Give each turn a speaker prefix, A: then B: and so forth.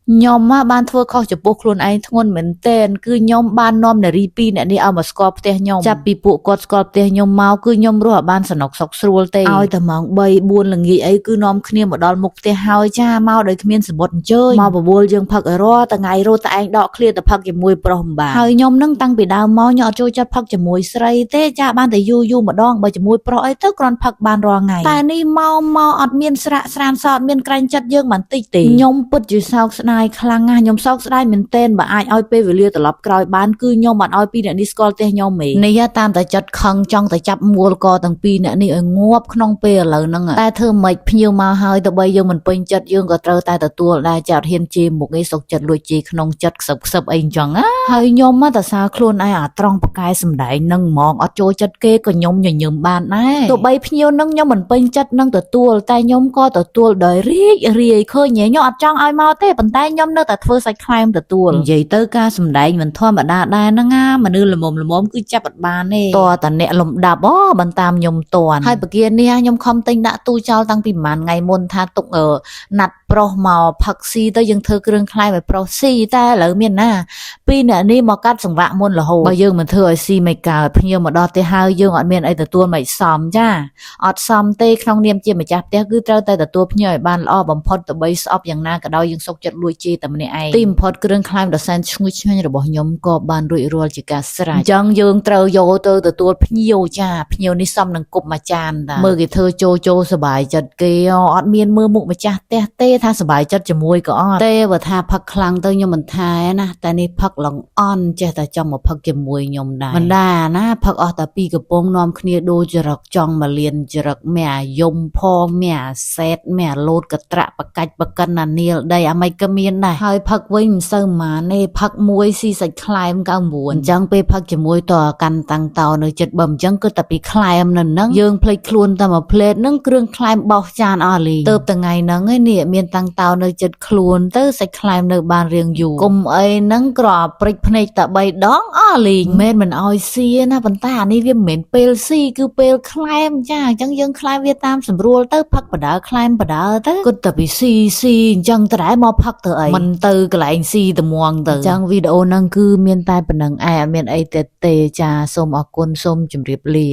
A: nhom á ban thưa kho chụp bốc luôn anh thôn mình tên cứ nhom ban nom nè ripi nè điเอามา score ផ្ទះខ្ញុំចាប់ពីពួកគាត់ស្គាល់ផ្ទះខ្ញុំមកគឺខ្ញុំរស់បានសនុកសុកស្រួលទេឲ្យតែម៉ោង3 4ល្ងាចអីគឺនាំគ្នាមកដល់មុខផ្ទះហើយចាមកដោយគ្មានសបុតអញ្ជើញមកបបួលយើងផឹកឲ្យរាល់ថ្ងៃរត់តែឯងដកឃ្លាទៅផឹកជាមួយប្រុសម្បាហើយខ្ញុំនឹងតាំងពីដើមមកខ្ញុំអត់ចូលចិត្តផឹកជាមួយស្រីទេចាបានតែយូរម្ដងបើជាមួយប្រុសអីទៅគ្រាន់ផឹកបានរាល់ថ្ងៃតែនេះមកអត់មានស្រាក់ស្រានសោតមានក្រាញ់ចិត្តយើងបន្តិចទេខ្ញុំពិតជាសោកស្ដាយខ្លាំងណាស់ខ្ញុំសោកស្ដាយមែនទែនបើអាចឲ្យពេលវេលាត្រឡប់ក្រោយបានគឺខ្ញុំអត់ឲ្យពីរអ្នកនេះស្គាល់ផ្ទះខ្ញុំទេនេះតាមតែចិត្តខឹងចង់តែចាប់មូលកទាំងពីរអ្នកនេះឲ្យងាប់ក្នុងពេលឥឡូវហ្នឹងតែធ្វើមិនភ្ញៀវមកហើយទៅបីយើងមិនពេញចិត្តយើងក៏ត្រូវតែទទួលដែរចាត់ហ៊ានជេរមុខឯងសុកចិត្តលួចជេរក្នុងចិត្តខ្សឹបអីអញ្ចឹងហើយខ្ញុំតែសារខ្លួនឯងអាត្រង់ប្រកែសម្ដែងនឹងហ្មងអត់ចូលចិត្តគេក៏ខ្ញុំញញឹមបានដែរទោះបីភ្ញៀវនឹងខ្ញុំមិនពេញចិត្តនឹងទទួលតែខ្ញុំក៏ទទួលដោយរីករាយឃើញខ្ញុំអត់ចង់ឲ្យមកទេប៉ុន្តែខ្ញុំនៅតែធ្វើសាច់ខ្លែមទទួលនិយាយទៅការសម្ដែងមិនធម្មតាដែរហ្នឹងមនុស្សល្មមគឺចាប់អត់បានទេតើតាអ្នកលំដាប់បន្តតាមខ្ញុំតន់ហើយប្រគានេះខ្ញុំខំទិញដាក់ទូចោលតាំងពីប្រហែលថ្ងៃមុនថាទុកណាត់ប្រុសមកផឹកស៊ីទៅយើងធ្វើគ្រឿងខ្លែមឲ្យប្រុសស៊ីតែឥឡូវមានណាពីរអ្នកនេះមកកាត់សង្វាក់មុនរហូតបើយើងមិនធ្វើឲ្យស៊ីមិនកើតភ្ញៀវមកដល់ផ្ទះហើយយើងអត់មានអីទទួលមិនសមចាអត់សមទេក្នុងនាមជាម្ចាស់ផ្ទះគឺត្រូវតែទទួលភ្ញៀវឲ្យបានល្អបំផុតទៅបីស្អប់យ៉ាងណាក៏ដោយយើងសុកចិត្តលួចជេរតែម្នាក់ឯងទីបំផុតគ្រឿងខ្លែមដ៏សែនឈ្ងុយឆ្ងាញ់របស់ខ្ញុំក៏បានរួចរាល់ជាការស្រេចអញ្ចឹងយើងត្រូវយកទៅទទួលភ្ញៀវចាភ្ញៀវនេះសមនឹងគប់មួយចានតាមើលគេធ្វើចូលសบายចិត្តគេអត់មានមើលមុខម្ចាស់ផ្ទះទេថាសบายចិត្តជាមួយក៏អត់ទេបើថាផឹកខ្លាំងទៅខ្ញុំមិនថាណាតែនេះផឹកឡងអន់ចេះតែចង់មកផឹកជាមួយខ្ញុំដែរមិនដែរណាផឹកអស់តែពីកំពង់នាំគ្នាដូរចរិតចង់មកលៀនចរិតមានអាយំផងមានអាសេតមានអាលោតកត្រាក់បកាច់បកិនអានាលដីអាមិនក៏មានដែរហើយផឹកវិញមិនសូវម៉ានទេផឹកមួយស៊ីសាច់ខ្លែម99អញ្ចឹងពេលផឹកជាមួយតកាន់តាំងតោនៅចិត្តបើអញ្ចឹងគឺតែពីខ្លែមនៅហ្នឹងយើងភ្លេចខ្លួនតែមួយផ្លេតហ្នឹងគ្រឿងខ្លែមបោសចានអស់លីទៅថ្ងៃហ្នឹងឯនេះមានតាំងតោនៅចិត្តខ្លួនទៅសាច់ខ្លែមនៅបានរៀងយូរគុំអីហ្នឹងក្រព្រិចភ្នែកតែ3ដងអស់លីមិនឲ្យស៊ីណាប៉ុន្តែអានេះវាមិនមែនពេលស៊ីគឺពេលខ្លែមចាអញ្ចឹងយើងខ្លែមវាតាមស្រួលទៅផឹកបដើខ្លែមបដើទៅគិតតែពីស៊ីអញ្ចឹងតែមកផឹកទៅអីមិនទៅកន្លែងស៊ីត្មងទៅអញ្ចឹងវីដេអូហ្នឹងគឺមានតែប៉ុណ្្នឹងឯងអត់មានអីទេចាសូមអរគុណសូមជម្រាបលា